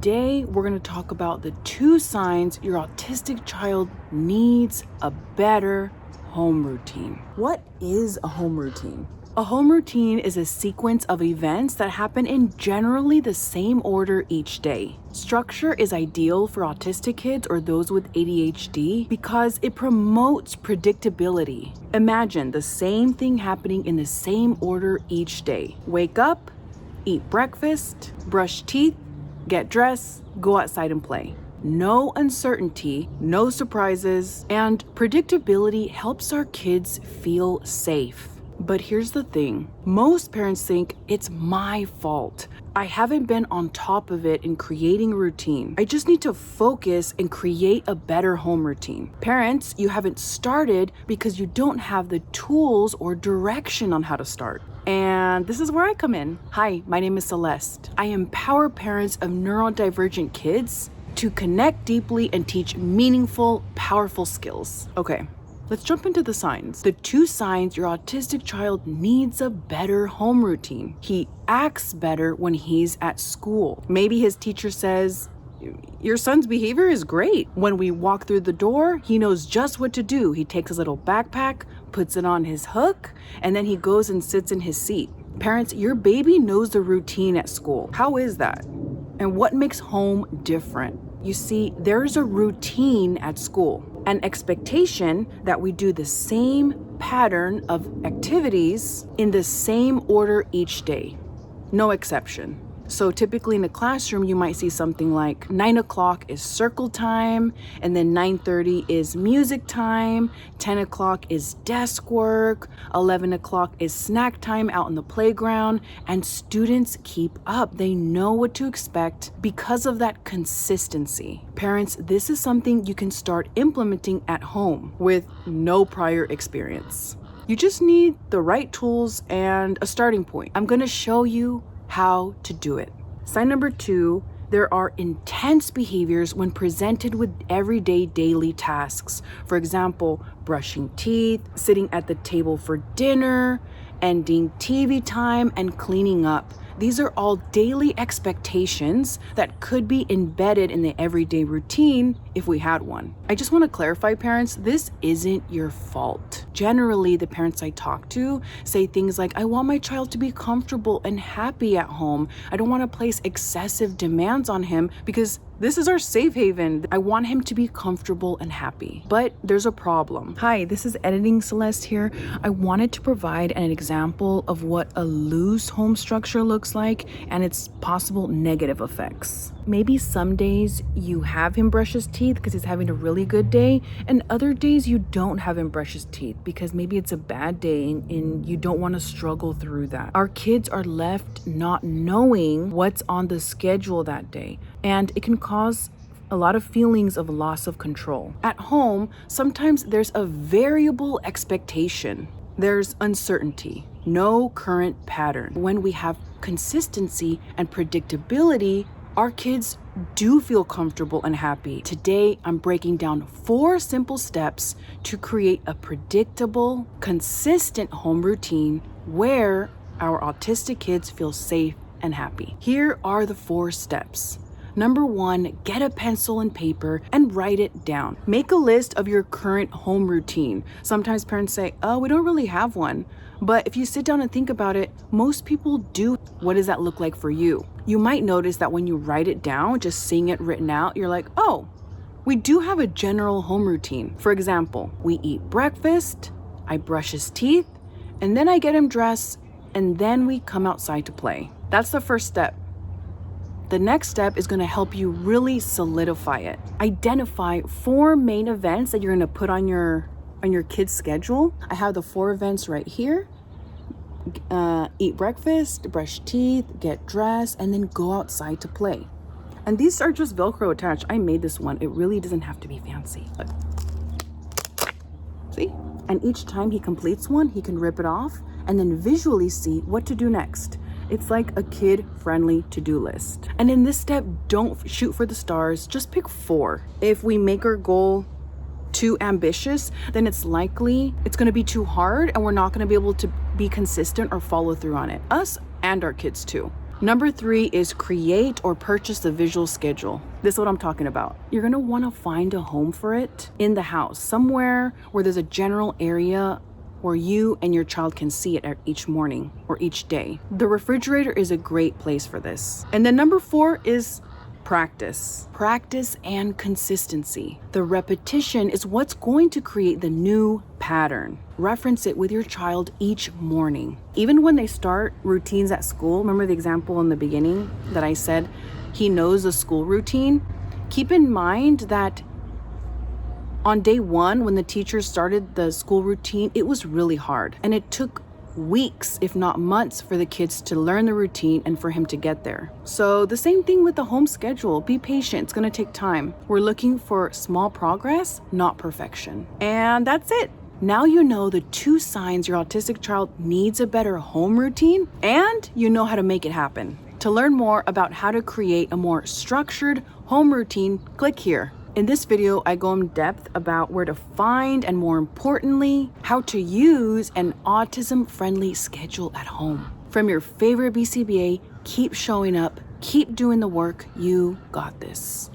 today we're going to talk about the 2 signs your autistic child needs a better home routine. What is a home routine? A home routine is a sequence of events that happen in generally the same order each day. Structure is ideal for autistic kids or those with ADHD because it promotes predictability. Imagine the same thing happening in the same order each day. Wake up, eat breakfast, brush teeth, get dressed, go outside and play. No uncertainty, no surprises, and predictability helps our kids feel safe. But here's the thing, most parents think it's my fault. I haven't been on top of it in creating a routine. I just need to focus and create a better home routine. Parents, you haven't started because you don't have the tools or direction on how to start. And this is where I come in. Hi, my name is Celeste. I empower parents of neurodivergent kids to connect deeply and teach meaningful, powerful skills. Okay. Let's jump into the signs. The 2 signs your autistic child needs a better home routine. He acts better when he's at school. Maybe his teacher says, your son's behavior is great. When we walk through the door, he knows just what to do. He takes his little backpack, puts it on his hook, and then he goes and sits in his seat. Parents, your baby knows the routine at school. How is that? And what makes home different? You see, there's a routine at school, an expectation that we do the same pattern of activities in the same order each day, no exception. So typically in a classroom, you might see something like 9 o'clock is circle time, and then 9:30 is music time, 10 o'clock is desk work, 11 o'clock is snack time out in the playground, and students keep up. They know what to expect because of that consistency. Parents, this is something you can start implementing at home with no prior experience. You just need the right tools and a starting point. I'm going to show you how to do it. Sign number 2, there are intense behaviors when presented with everyday daily tasks. For example, brushing teeth, sitting at the table for dinner, ending TV time, and cleaning up. These are all daily expectations that could be embedded in the everyday routine if we had one. I just want to clarify, parents, this isn't your fault. Generally, the parents I talk to say things like, I want my child to be comfortable and happy at home. I don't want to place excessive demands on him because this is our safe haven. I want him to be comfortable and happy. But there's a problem. Hi, this is Editing Celeste here. I wanted to provide an example of what a loose home structure looks like and its possible negative effects. Maybe some days you have him brush his teeth because he's having a really good day, and other days you don't have him brush his teeth because maybe it's a bad day and you don't want to struggle through that. Our kids are left not knowing what's on the schedule that day, and it can cause a lot of feelings of loss of control. At home, sometimes there's a variable expectation. There's uncertainty, no current pattern. When we have consistency and predictability, our kids do feel comfortable and happy. Today, I'm breaking down 4 simple steps to create a predictable, consistent home routine where our autistic kids feel safe and happy. Here are the 4 steps. Number 1, get a pencil and paper and write it down. Make a list of your current home routine. Sometimes parents say, oh, we don't really have one. But if you sit down and think about it, most people do. What does that look like for you? You might notice that when you write it down, just seeing it written out, you're like, oh, we do have a general home routine. For example, we eat breakfast, I brush his teeth, and then I get him dressed, and then we come outside to play. That's the first step. The next step is going to help you really solidify it. Identify 4 main events that you're going to put on your kid's schedule. I have the 4 events right here. Eat breakfast, brush teeth, get dressed, and then go outside to play. And these are just Velcro attached. I made this one. It really doesn't have to be fancy. Look. See? And each time he completes one, he can rip it off and then visually see what to do next. It's like a kid-friendly to-do list. And in this step, don't shoot for the stars, just pick 4. If we make our goal too ambitious, then it's likely it's going to be too hard and we're not going to be able to be consistent or follow through on it. Us and our kids too. Number 3 is create or purchase the visual schedule. This is what I'm talking about. You're gonna wanna find a home for it in the house, somewhere where there's a general area where you and your child can see it each morning or each day. The refrigerator is a great place for this. And then number 4 is practice. Practice and consistency. The repetition is what's going to create the new pattern. Reference it with your child each morning. Even when they start routines at school, remember the example in the beginning that I said he knows the school routine? Keep in mind that on day 1, when the teacher started the school routine, it was really hard. And it took weeks, if not months, for the kids to learn the routine and for him to get there. So the same thing with the home schedule. Be patient. It's going to take time. We're looking for small progress, not perfection. And that's it. Now you know the 2 signs your autistic child needs a better home routine, and you know how to make it happen. To learn more about how to create a more structured home routine, click here. In this video, I go in depth about where to find and, more importantly, how to use an autism-friendly schedule at home. From your favorite BCBA, keep showing up, keep doing the work. You got this.